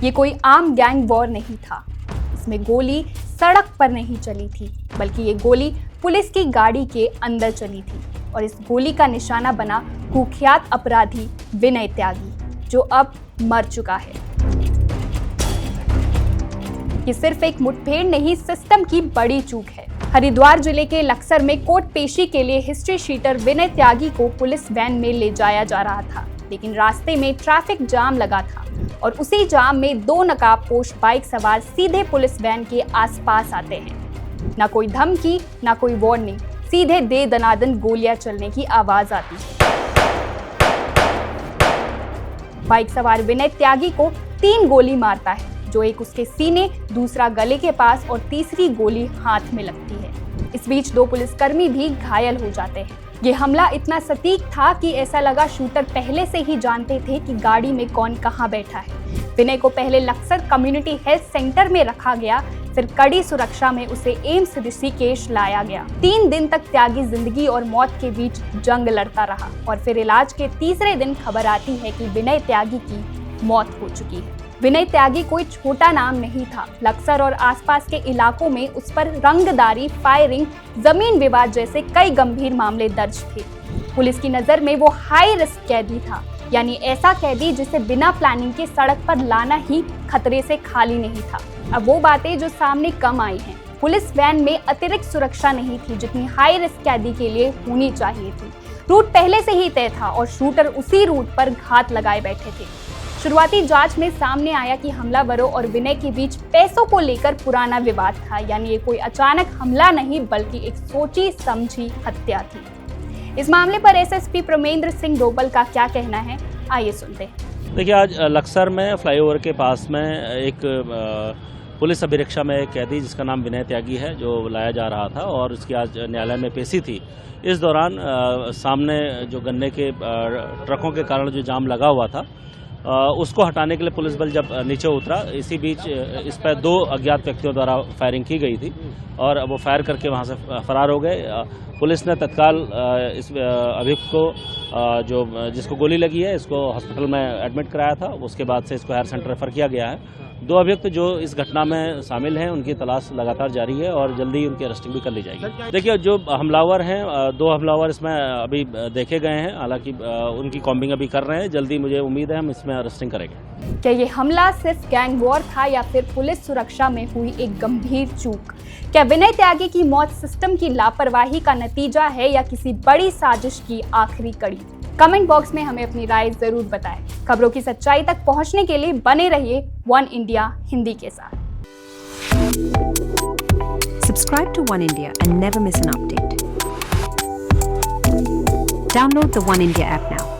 ये कोई आम गैंग वॉर नहीं था। इसमें गोली सड़क पर नहीं चली थी, बल्कि ये गोली पुलिस की गाड़ी के अंदर चली थी और इस गोली का निशाना बना कुख्यात अपराधी विनय त्यागी, जो अब मर चुका है। ये सिर्फ एक मुठभेड़ नहीं, सिस्टम की बड़ी चूक है। हरिद्वार जिले के लक्सर में कोर्ट पेशी के लिए हिस्ट्री शीटर विनय त्यागी को पुलिस वैन में ले जाया जा रहा था, लेकिन रास्ते में ट्रैफिक जाम लगा था और उसी जाम में दो नकाबपोश बाइक सवार सीधे पुलिस वैन के आसपास आते हैं। ना कोई धमकी, ना कोई वार्निंग, सीधे दे दनादन गोलियां चलने की आवाज आती है। बाइक सवार विनय त्यागी को 3 गोली मारता है, जो एक उसके सीने, दूसरा गले के पास और तीसरी गोली हाथ में लगती है। इस बीच 2 पुलिसकर्मी भी घायल हो जाते हैं। ये हमला इतना सटीक था कि ऐसा लगा शूटर पहले से ही जानते थे कि गाड़ी में कौन कहां बैठा है। विनय को पहले लक्सर कम्युनिटी हेल्थ सेंटर में रखा गया, फिर कड़ी सुरक्षा में उसे एम्स ऋषिकेश लाया गया। 3 दिन तक त्यागी जिंदगी और मौत के बीच जंग लड़ता रहा और फिर इलाज के तीसरे दिन खबर आती है कि विनय त्यागी की मौत हो चुकी है। विनय त्यागी कोई छोटा नाम नहीं था। लक्सर और आसपास के इलाकों में उस पर रंगदारी, फायरिंग, जमीन विवाद जैसे कई गंभीर मामले दर्ज थे। पुलिस की नजर में वो हाई रिस्क कैदी था, यानी ऐसा कैदी जिसे बिना प्लानिंग के सड़क पर लाना ही खतरे से खाली नहीं था। अब वो बातें जो सामने कम आई हैं। पुलिस वैन में अतिरिक्त सुरक्षा नहीं थी जितनी हाई रिस्क कैदी के लिए होनी चाहिए थी। रूट पहले से ही तय था और शूटर उसी रूट पर घात लगाए बैठे थे। शुरुआती जांच में सामने आया कि हमलावरों और विनय के बीच पैसों को लेकर पुराना विवाद था, यानी ये कोई अचानक हमला नहीं बल्कि एक सोची समझी हत्या थी। इस मामले पर एसएसपी प्रमेंद्र सिंह डोबल का क्या कहना है, आइए सुनते हैं। देखिए, आज लक्सर में फ्लाईओवर के पास में एक पुलिस अभिरक्षा में एक कैदी जिसका नाम विनय त्यागी है, जो लाया जा रहा था और उसकी आज न्यायालय में पेशी थी। इस दौरान सामने जो गन्ने के ट्रकों के कारण जो जाम लगा हुआ था, उसको हटाने के लिए पुलिस बल जब नीचे उतरा, इसी बीच इस पर 2 अज्ञात व्यक्तियों द्वारा फायरिंग की गई थी और वो फायर करके वहां से फरार हो गए। पुलिस ने तत्काल इस अभियुक्त को जिसको गोली लगी है, इसको हॉस्पिटल में एडमिट कराया था। उसके बाद से इसको हायर सेंटर रेफर किया गया है। 2 अभियुक्त जो इस घटना में शामिल हैं, उनकी तलाश लगातार जारी है और जल्दी ही उनकी अरेस्टिंग भी कर ली जाएगी। देखिए, जो हमलावर हैं, 2 हमलावर इसमें अभी देखे गए हैं, हालांकि उनकी कॉम्बिंग अभी कर रहे हैं। जल्दी मुझे उम्मीद है हम इसमें अरेस्टिंग करेंगे। क्या ये हमला सिर्फ गैंग वॉर था या फिर पुलिस सुरक्षा में हुई एक गंभीर चूक? क्या विनय त्यागी की मौत सिस्टम की लापरवाही का नतीजा है या किसी बड़ी साजिश की आखिरी कड़ी? कमेंट बॉक्स में हमें अपनी राय जरूर बताएं। खबरों की सच्चाई तक पहुंचने के लिए बने रहिए वन इंडिया हिंदी के साथ। Subscribe to One India and never miss an update. Download the One India app now.